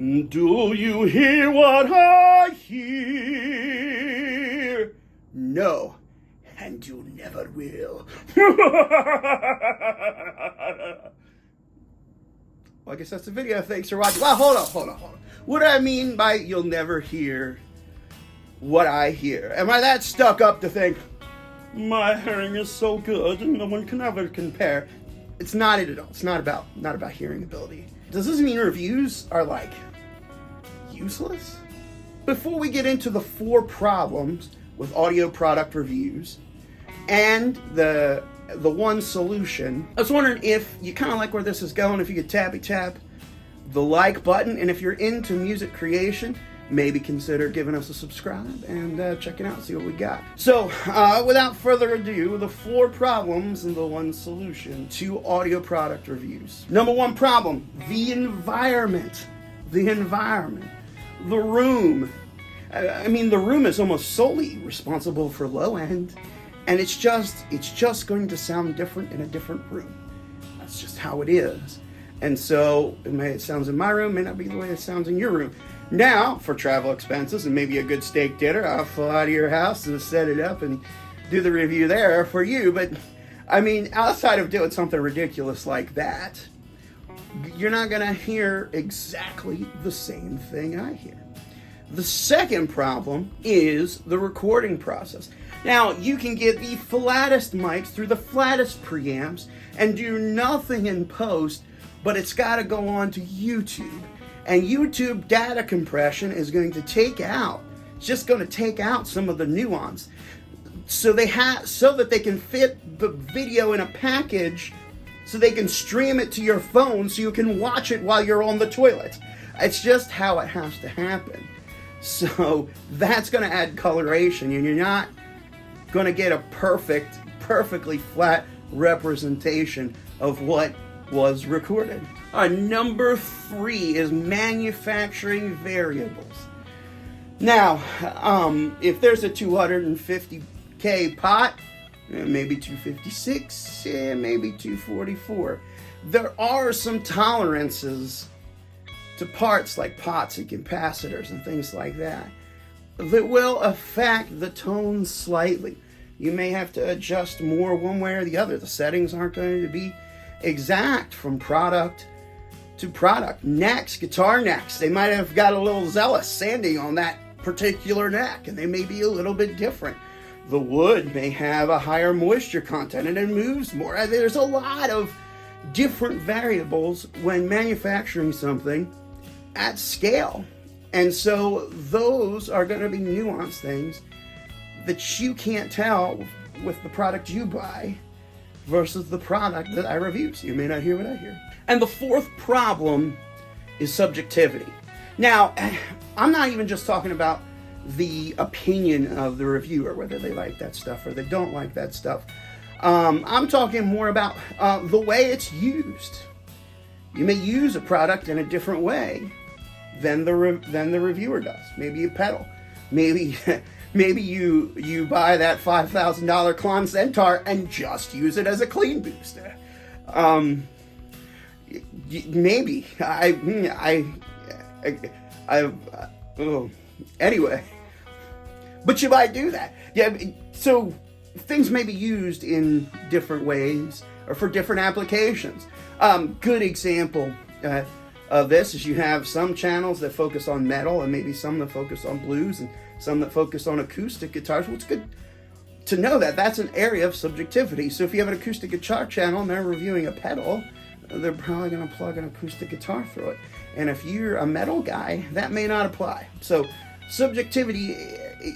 Do you hear what I hear? No, and you never will. Well, I guess that's the video. Thanks for watching. Well, hold on. What do I mean by you'll never hear what I hear? Am I that stuck up to think, my hearing is so good and no one can ever compare? It's not it at all. It's not about hearing ability. Does this mean reviews are like useless? Before we get into the 4 problems with audio product reviews and the one solution, I was wondering if you kind of like where this is going, if you could tap the like button, and if you're into music creation, maybe consider giving us a subscribe and checking out, see what we got. So, without further ado, the 4 problems and the 1 solution to audio product reviews. Number 1 problem, the environment. The room. I mean, the room is almost solely responsible for low end, and it's just going to sound different in a different room. That's just how it is. And so, it sounds in my room, may not be the way it sounds in your room. Now, for travel expenses and maybe a good steak dinner, I'll fly to your house and set it up and do the review there for you. But, I mean, outside of doing something ridiculous like that, you're not going to hear exactly the same thing I hear. The second problem is the recording process. Now, you can get the flattest mics through the flattest preamps and do nothing in post, but it's got to go on to YouTube. And YouTube data compression is going to take out some of the nuance. So that they can fit the video in a package so they can stream it to your phone so you can watch it while you're on the toilet. It's just how it has to happen. So that's going to add coloration, and you're not going to get a perfectly flat representation of what was recorded. Number 3 is manufacturing variables. Now, if there's a 250K pot, maybe 256, maybe 244. There are some tolerances to parts like pots and capacitors and things like that will affect the tone slightly. You may have to adjust more one way or the other. The settings aren't going to be exact from product to product. Necks, guitar necks, they might have got a little zealous sanding on that particular neck, and they may be a little bit different. The wood may have a higher moisture content and it moves more. There's a lot of different variables when manufacturing something at scale. And so those are going to be nuanced things that you can't tell with the product you buy versus the product that I review. So you may not hear what I hear. And the 4th problem is subjectivity. Now, I'm not even just talking about the opinion of the reviewer, whether they like that stuff or they don't like that stuff. I'm talking more about the way it's used. You may use a product in a different way than the reviewer does. Maybe a pedal. Maybe you buy that $5,000 Klon Centaur and just use it as a clean booster. Maybe anyway, but you might do that. Yeah, so things may be used in different ways or for different applications. Good example of this is you have some channels that focus on metal and maybe some that focus on blues and some that focus on acoustic guitars. Well, it's good to know that that's an area of subjectivity. So if you have an acoustic guitar channel and they're reviewing a pedal, they're probably going to plug an acoustic guitar through it. And if you're a metal guy, that may not apply. So subjectivity,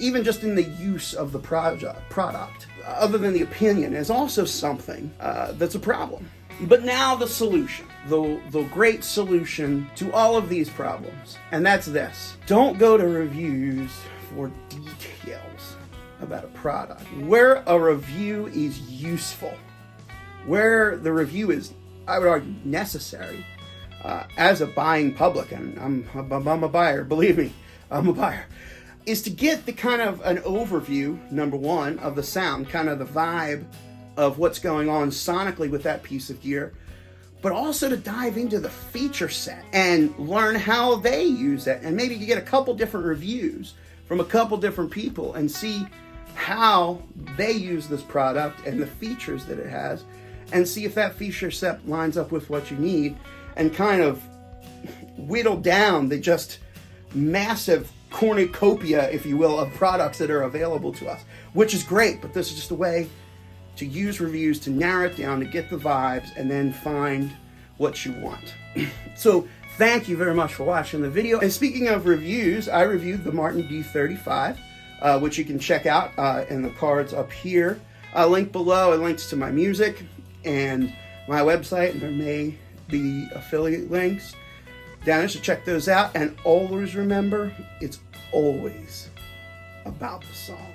even just in the use of the product, other than the opinion, is also something that's a problem. But now the solution, the great solution to all of these problems, and that's this. Don't go to reviews for details about a product. Where a review is useful, where the review is, I would argue, necessary, as a buying public, and I'm a buyer, believe me, I'm a buyer, is to get the kind of an overview, number 1, of the sound, kind of the vibe of what's going on sonically with that piece of gear, but also to dive into the feature set and learn how they use it. And maybe you get a couple different reviews from a couple different people and see how they use this product and the features that it has, and see if that feature set lines up with what you need, and kind of whittle down the just massive cornucopia, if you will, of products that are available to us, which is great, but this is just a way to use reviews to narrow it down, to get the vibes, and then find what you want. So thank you very much for watching the video. And speaking of reviews, I reviewed the Martin D35, which you can check out in the cards up here. Link below, it links to my music and my website, and there may be affiliate links down there, so check those out. And always remember, it's always about the song.